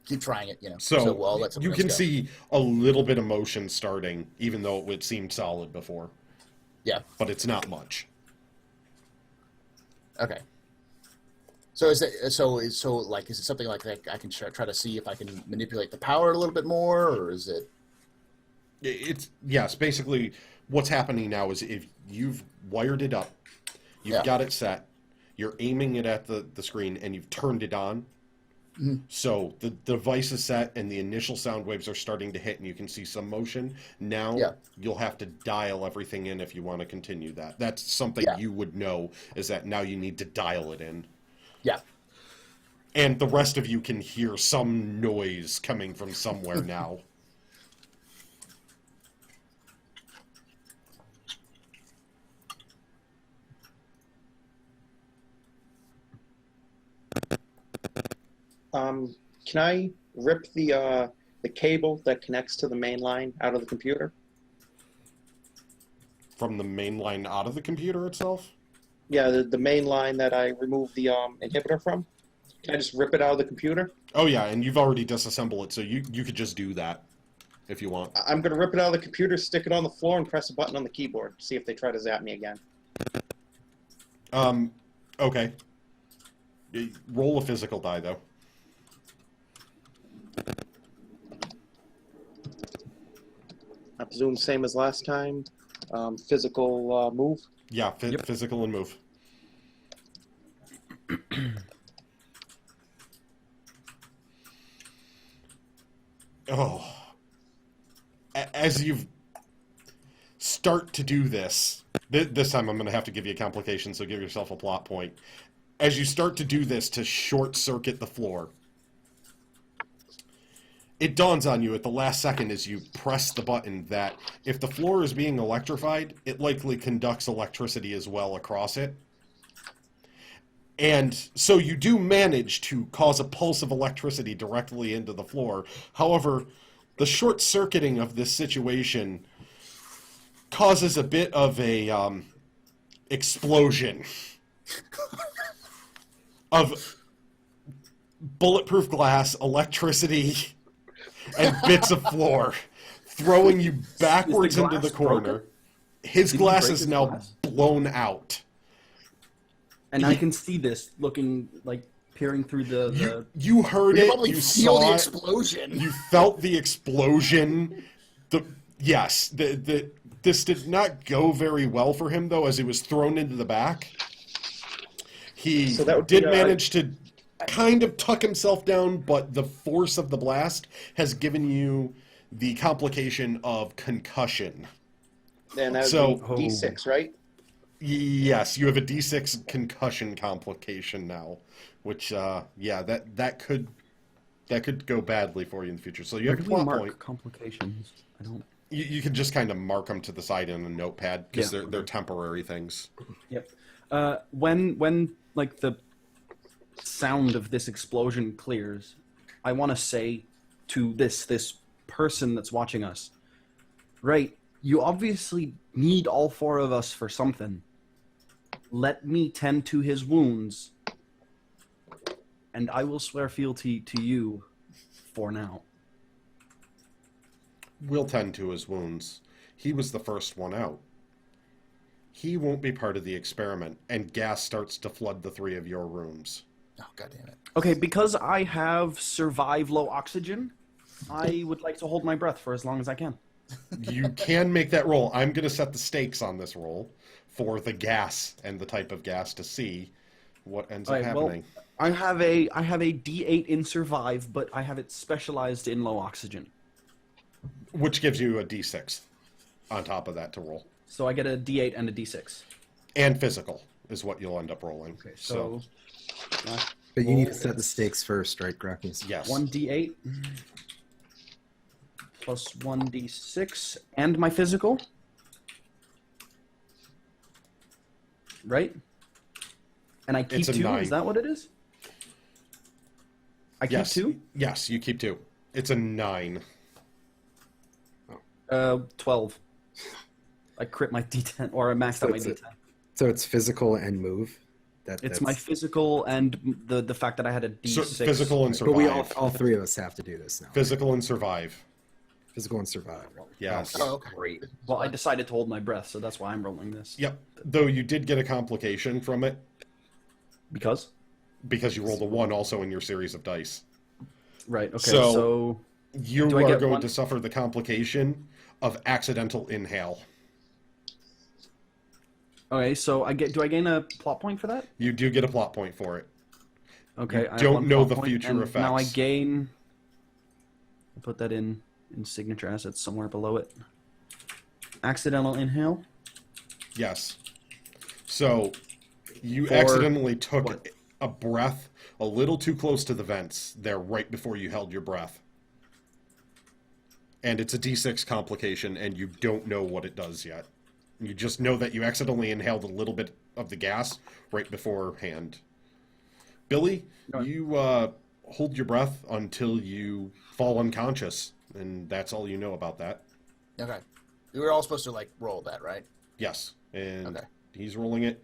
Keep trying it, So, we'll let you someone can else go. see a little bit of motion starting, even though it seemed solid before. Yeah. But it's not much. Okay. So is it is it something like that I can try to see if I can manipulate the power a little bit more, or is it? Yes. Basically, what's happening now is if you've wired it up, you've got it set, you're aiming it at the screen, and you've turned it on. Mm-hmm. So the device is set, and the initial sound waves are starting to hit, and you can see some motion. Now you'll have to dial everything in if you want to continue that. That's something you would know, is that now you need to dial it in. Yeah. And the rest of you can hear some noise coming from somewhere now. Can I rip the cable that connects to the main line out of the computer? From the main line out of the computer itself? Yeah, the main line that I removed the inhibitor from. Can I just rip it out of the computer? Oh yeah, and you've already disassembled it, so you could just do that if you want. I'm going to rip it out of the computer, stick it on the floor, and press a button on the keyboard. See if they try to zap me again. Okay. Roll a physical die, though. I presume same as last time. Physical move. Yeah, physical and move. Oh. As you start to do this time I'm going to have to give you a complication, so give yourself a plot point. As you start to do this to short circuit the floor, it dawns on you at the last second as you press the button that if the floor is being electrified, it likely conducts electricity as well across it. And so you do manage to cause a pulse of electricity directly into the floor. However, the short circuiting of this situation causes a bit of a explosion of bulletproof glass, electricity, and bits of floor, throwing you backwards into the corner. Broken? His Did he glass break is his now glass? blown out. And I can see this looking like peering through the You heard You it. probably You feel saw the it. explosion. You felt the explosion. This did not go very well for him, though, as he was thrown into the back. He So that would did be, manage to kind of tuck himself down, but the force of the blast has given you the complication of concussion. And that So- would be D6, right? Yes, you have a D6 concussion complication now, which that could go badly for you in the future. So you Where have a do we plot mark point. complications? I don't. You can just kind of mark them to the side in a notepad because Yeah. they're temporary things. Yep. When like the sound of this explosion clears, I want to say to this person that's watching us, right? You obviously need all four of us for something. Let me tend to his wounds, and I will swear fealty to you for now. We'll tend to his wounds. He was the first one out. He won't be part of the experiment, and gas starts to flood the three of your rooms. Oh, God damn it. Okay, because I have survive low oxygen, I would like to hold my breath for as long as I can. You can make that roll. I'm going to set the stakes on this roll for the gas and the type of gas to see what ends up Alright, well, happening. I have a D8 in survive, but I have it specialized in low oxygen. Which gives you a D6 on top of that to roll. So I get a D8 and a D6. And physical is what you'll end up rolling. Okay, so But you need to set the stakes first, right, Grakees? Yes. 1D8 plus 1D6 and my physical. Right? And I keep It's a 2, 9. is that what it is? I keep Yes. 2? Yes, you keep 2. It's a 9. 12. I crit my D10, or I maxed out my So D10. So it's physical and move. It's my physical and the fact that I had a D6. Physical and survive. But we all three of us have to do this now. Physical and survive. Physical and survive. Yes. Oh, okay. Great. Well, I decided to hold my breath, so that's why I'm rolling this. Yep. Though you did get a complication from it Because? because you rolled a 1 also in your series of dice. Right, okay, So- so You Do I are get going one? to suffer the complication of accidental inhale. okay, so do I gain a plot point for that? You do get a plot point for it. Okay, You I have don't one know plot the point, future and effects. Now I gain. I'll put that in signature assets somewhere below it. Accidental inhale. Yes. So you For accidentally took what? a breath a little too close to the vents there right before you held your breath. And it's a D6 complication, and you don't know what it does yet. You just know that you accidentally inhaled a little bit of the gas right beforehand. Billy, Go ahead. you hold your breath until you fall unconscious, and that's all you know about that. Okay. We were all supposed to like roll that, right? Yes, and Okay. he's rolling it.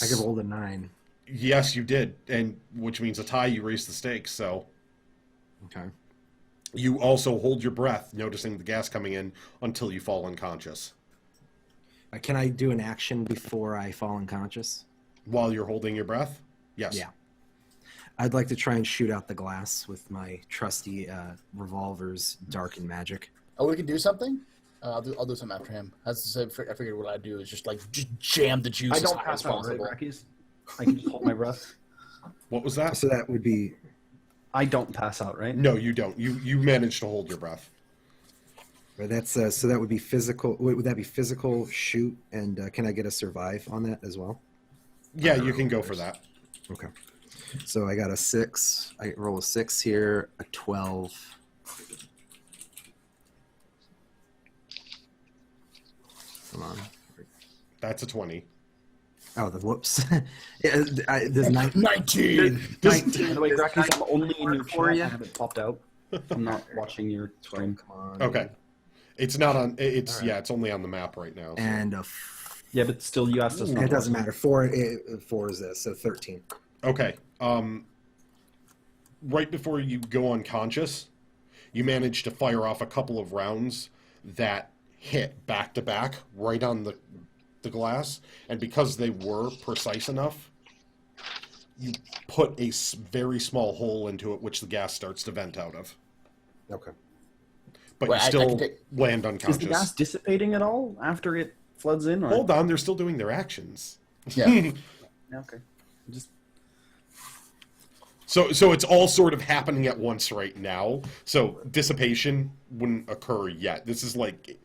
I could roll a 9. Yes, you did, and which means a tie. You raise the stakes, so Okay. you also hold your breath, noticing the gas coming in until you fall unconscious. Can I do an action before I fall unconscious? While you're holding your breath, yes. Yeah. I'd like to try and shoot out the glass with my trusty revolver's darken magic. Oh, we can do something. I'll do something after him. I figured what I'd do is just like jam the juice I as don't high as pass out, right, possible. Grakees? I can just hold my breath. What was that? So that would be I don't pass out, right? No, you don't. You managed to hold your breath. Right, that's so that would be physical. Would that be physical shoot? And can I get a survive on that as well? Yeah, you can go for that. Okay. So I got a 6. I roll a 6 here, a 12. Come on. That's a 20. Oh, the whoops. There's 19. 19. By the way, Grakees, I'm only in your for chat. you. I have it popped out. I'm not watching your stream. Come on. Okay. It's not on. It's All right. yeah. It's only on the map right now. So. And Yeah, but still, you asked us not it to doesn't watch. matter. 4 is this, so 13. Okay. Right before you go unconscious, you manage to fire off a couple of rounds that hit back to back right on the glass, and because they were precise enough, you put a very small hole into it, which the gas starts to vent out of. Okay. But Wait, you I still can take- land Is unconscious. the gas dissipating at all after it floods in? Or? Hold on, they're still doing their actions. Yeah. Yeah, okay. Just So it's all sort of happening at once right now. So dissipation wouldn't occur yet. This is like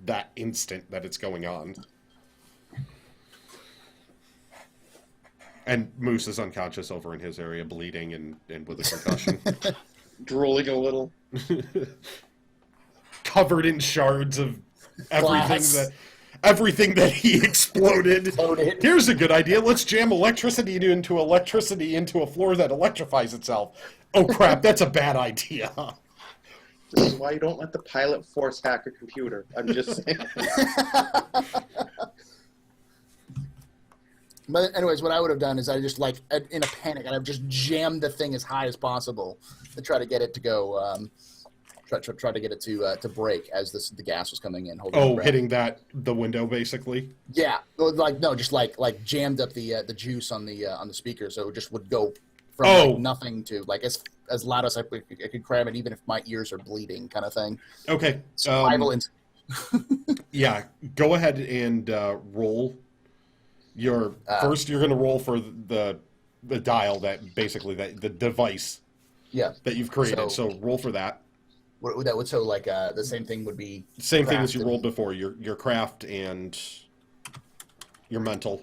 that instant that it's going on. And Moose is unconscious over in his area, bleeding and with a concussion. Drooling a little. Covered in shards of Glass. everything that he exploded. Exploded. Here's a good idea. Let's jam electricity into a floor that electrifies itself. Oh crap, that's a bad idea. This is why you don't let the pilot force hack a computer. I'm just saying. But anyways, what I would have done is I just like in a panic, I'd have just jammed the thing as high as possible to try to get it to go. Try to get it to break as the gas was coming in. holding the Oh, breath. hitting the window basically. Yeah, well, like no, just like jammed up the juice on the speaker, so it just would go from like nothing to like as loud as I could cram it, even if my ears are bleeding, kind of thing. Okay. Survival instinct. Yeah, go ahead and roll. Your first, you're going to roll for the dial that basically the device Yeah. that you've created. So- So roll for that. What would that would so like the same thing would be Same thing as craft you and- rolled before. Your craft and your mental.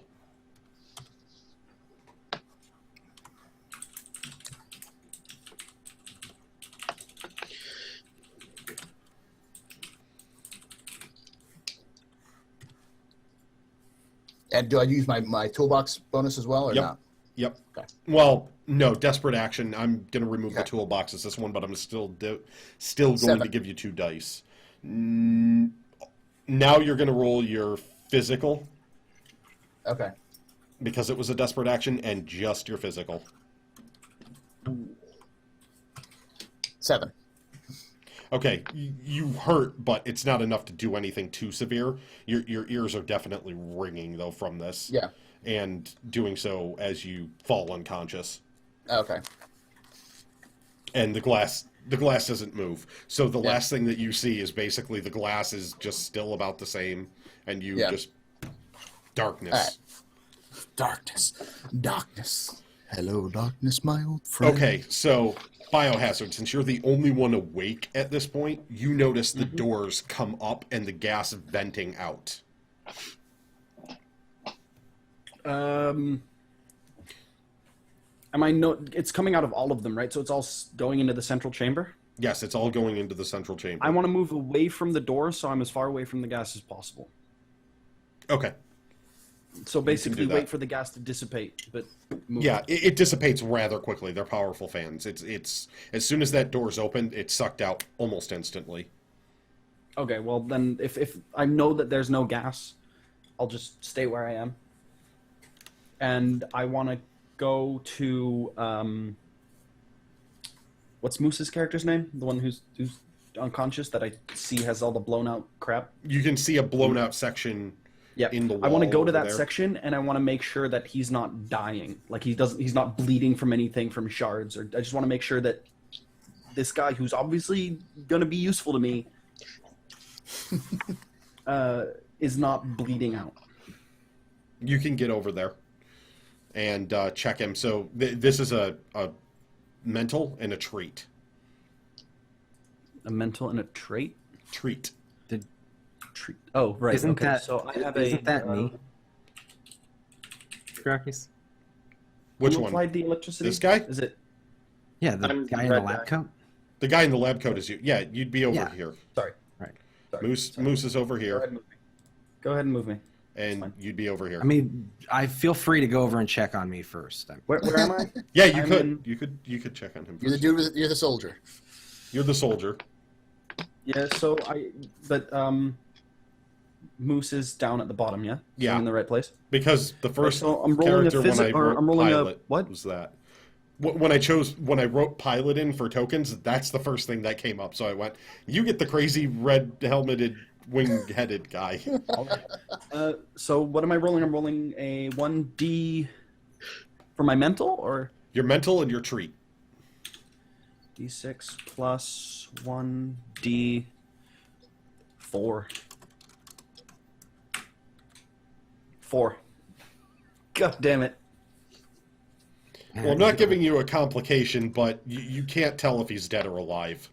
And do I use my toolbox bonus as well or Yep. not? Yep. Okay. Well, no, desperate action. I'm going to remove the Okay. toolboxes this one, but I'm still going to 7. give you 2 dice. Now you're going to roll your physical. Okay. because it was a desperate action, and just your physical. 7. Okay, you hurt, but it's not enough to do anything too severe. Your ears are definitely ringing, though, from this. Yeah. And doing so as you fall unconscious. Okay. And the glass doesn't move. So the Yeah. last thing that you see is basically the glass is just still about the same, and you just... Darkness. All right. Darkness. Hello, darkness, my old friend. Okay, so... BioHazard, since you're the only one awake at this point, you notice the doors come up and the gas venting out. It's coming out of all of them, right? So it's all going into the central chamber? Yes, it's all going into the central chamber. I want to move away from the door, so I'm as far away from the gas as possible. Okay. So basically, that. wait for the gas to dissipate, but move. Yeah, it dissipates rather quickly. They're powerful fans. It's as soon as that door's opened, it's sucked out almost instantly. Okay, well then, if I know that there's no gas, I'll just stay where I am. And I want to go to what's Moose's character's name? The one who's unconscious that I see has all the blown out crap. You can see a blown out section. Yeah, in the wall I want to go to over that there. section, and I want to make sure that he's not dying. Like he's not bleeding from anything, from shards. Or I just want to make sure that this guy, who's obviously going to be useful to me, is not bleeding out. You can get over there and check him. So this is a mental and a treat. A mental and a trait. Treat. Treat. Oh, right. Isn't okay. that- So I have isn't that me? Grakees? Which who one? applied the electricity? This guy? Is it? Yeah, the I'm guy in the red lab guy. coat. The guy in the lab coat is you. Yeah, you'd be over Yeah. here. Sorry. Right. Sorry. Moose is over Go here, ahead and move me. Go ahead and move me. and fine. you'd be over here. I mean, I feel free to go over and check on me first. Where am I? yeah, you I'm could. in- You could check on him. You're the First. dude with, you're the soldier. You're the soldier. Yeah. So Moose is down at the bottom. Yeah. So Yeah. I'm in the right place. Because the first so I'm rolling a character when I wrote I'm rolling pilot a what? was that. When I wrote pilot in for tokens, that's the first thing that came up. So I went, you get the crazy red helmeted wing-headed guy. So what am I rolling? I'm rolling a 1d for my mental, or Your mental and your treat. d6 plus 1d4. 4. God damn it. Well, I'm not giving you a complication, but you can't tell if he's dead or alive.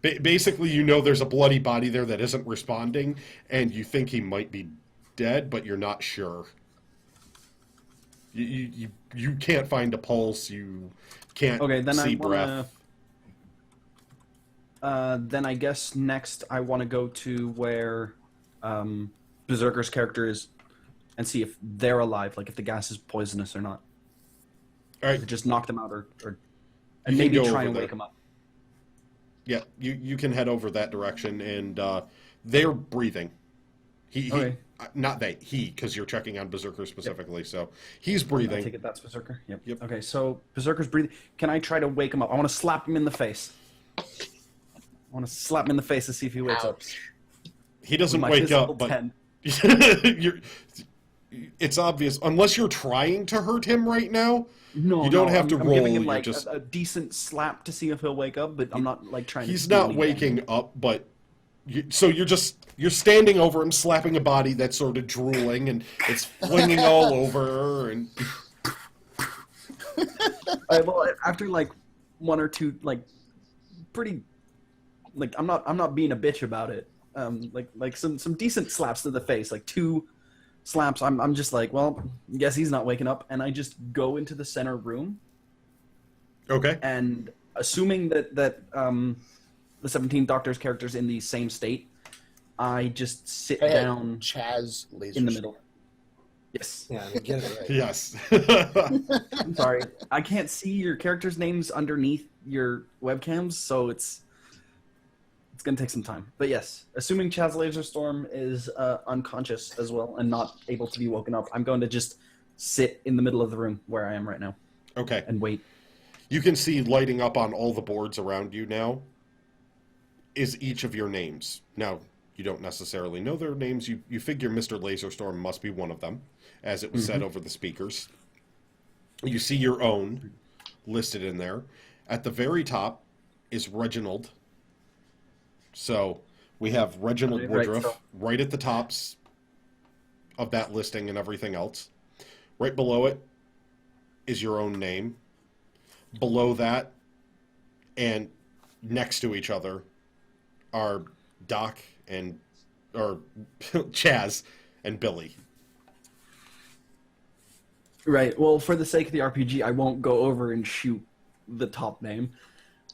Basically, you know there's a bloody body there that isn't responding, and you think he might be dead, but you're not sure. You can't find a pulse. You can't Okay, then see I breath. wanna. Then I guess next I want to go to where Berserker's character is, and see if they're alive, like if the gas is poisonous or not. All right, Just knock them out, or You and can maybe go try over and there. wake them up. yeah, you can head over that direction, and they're breathing. He Okay. not they, he, because you're checking on Berserker specifically, so he's I breathing. take it that's Berserker. Yep. Yep. Okay, so Berserker's breathing. Can I try to wake him up? I want to slap him in the face. I want to slap him in the face to see if he wakes up. He doesn't My wake physical up, but 10. it's obvious. Unless you're trying to hurt him right now, No, you don't have I'm, to I'm roll. giving him You're like just a decent slap to see if he'll wake up, but I'm not like trying. he's to do not anything. waking up, but so you're standing over him, slapping a body that's sort of drooling, and it's flinging all over, and Well, after like one or two, like pretty, like I'm not being a bitch about it. Like some decent slaps to the face, like 2 slaps. I'm just like, well, guess he's not waking up, and I just go into the center room, okay. and assuming that the 17th Doctor's character's in the same state, I just sit Hey, down Chaz laser in the middle. Yes. Yeah, I mean, get it right. Yes. I'm sorry. I can't see your characters' names underneath your webcams, so it's going to take some time. But yes, assuming Chaz Laserstorm is unconscious as well and not able to be woken up, I'm going to just sit in the middle of the room where I am right now Okay. and wait. You can see lighting up on all the boards around you now is each of your names. Now, you don't necessarily know their names. You figure Mr. Laserstorm must be one of them, as it was said over the speakers. You see your own listed in there. At the very top is Reginald. So we have Reginald Woodruff right at the tops of that listing and everything else. Right below it is your own name. Below that and next to each other are Doc or Chaz and Billy. Right. Well, for the sake of the RPG, I won't go over and shoot the top name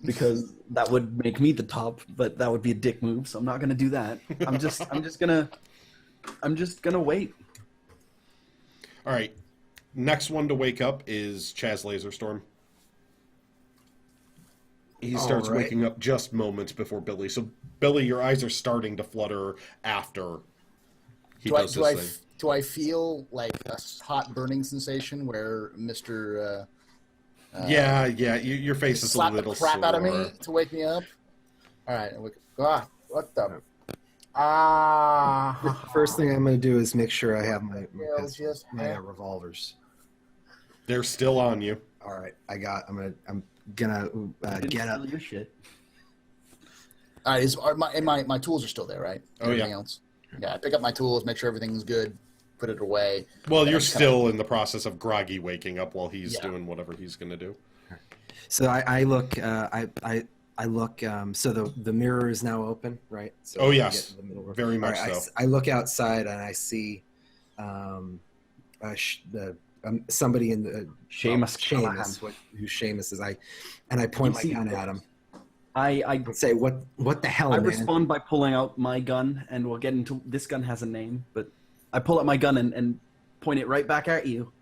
because that would make me the top, but that would be a dick move, so I'm not going to do that. I'm just going to wait. All right. Next one to wake up is Chaz Laserstorm. He starts waking up just moments before Billy. So, Billy, your eyes are starting to flutter after he does this thing. Do I feel like a hot burning sensation where Mr. Yeah, your face is a slap little the crap out of me sore. to wake me up? All right. What the? First thing I'm going to do is make sure I have my revolvers. They're still on you. All right, I'm gonna get up. Your shit. All right, my tools are still there, right? Oh, Everything yeah. else. Yeah, I pick up my tools, make sure everything's good, put it away. Well, you're still in the process of Groggy waking up while he's doing whatever he's going to do. So I look. I look. So the mirror is now open, right? So Oh, I yes. get to the middle room. Very much All right, so. I look outside and I see somebody in the Seamus Callahan. who Seamus is. I point my gun at him. I Say what the hell, I man? respond by pulling out my gun, and we'll get into this gun has a name, but I pull out my gun and point it right back at you.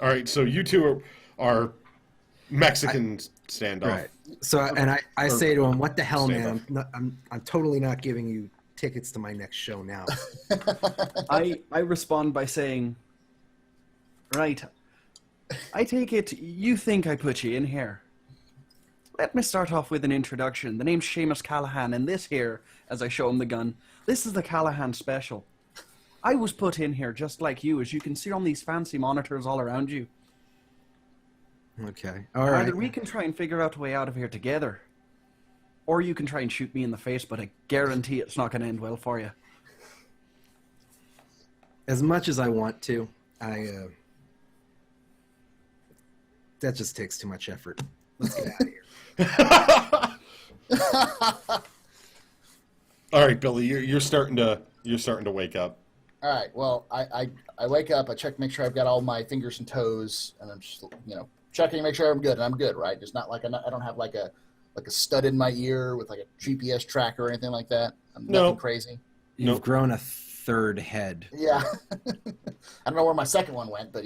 All right, so you two are Mexican standoff. Right. So I say to him, "What the hell, Stand man? I'm totally not giving you tickets to my next show now." I respond by saying, right, I take it you think I put you in here. Let me start off with an introduction. The name's Seamus Callahan, and this here, as I show him the gun, this is the Callahan Special. I was put in here just like you, as you can see on these fancy monitors all around you. Okay. All right. Either we can try and figure out a way out of here together, or you can try and shoot me in the face, but I guarantee it's not going to end well for you. As much as I want to, that just takes too much effort. Let's get out of here. All right, Billy, you're starting to wake up. All right. Well, I wake up. I check, make sure I've got all my fingers and toes, and I'm just checking, make sure I'm good. And I'm good, right? It's not like I don't have like a stud in my ear with like a GPS tracker or anything like that. I'm nothing crazy. You've grown a third head. Yeah. I don't know where my second one went, but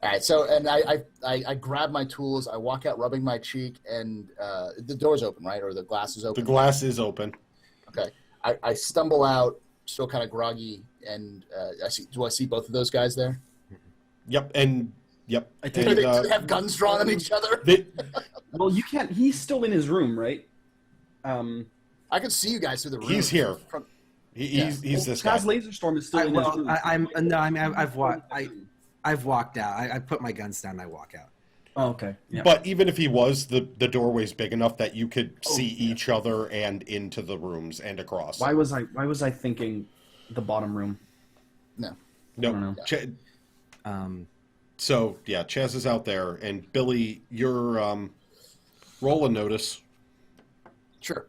all right. So, and I grab my tools. I walk out, rubbing my cheek, and the door's open, right, or the glass is open. The glass is open. Okay. I stumble out, still kind of groggy, and do I see both of those guys there? Yep, and yep. Do they have guns drawn on each other? Well, you can't. He's still in his room, right? I can see you guys through the room. He's here. He's this guy. Chaz Laserstorm is still in his room. I've walked out. I put my guns down and I walk out. Oh, okay. Yeah. But even if he was, the doorway's big enough that you could see each other and into the rooms and across. Why was I thinking the bottom room? No. No. So yeah, Chaz is out there, and Billy, you're roll a notice. Sure.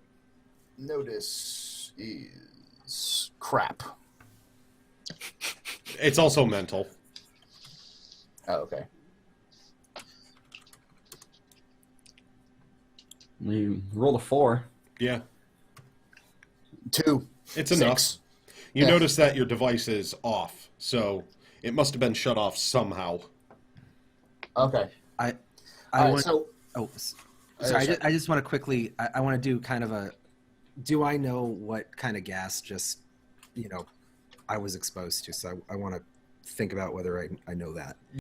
Notice is crap. It's also mental. Oh, okay. You roll a 4. Yeah, 2. it's 6. enough. You notice that your device is off, so it must have been shut off somehow. Okay. I just want to quickly. I want to do kind of a. Do I know what kind of gas just, I was exposed to? So I want to think about whether I know that.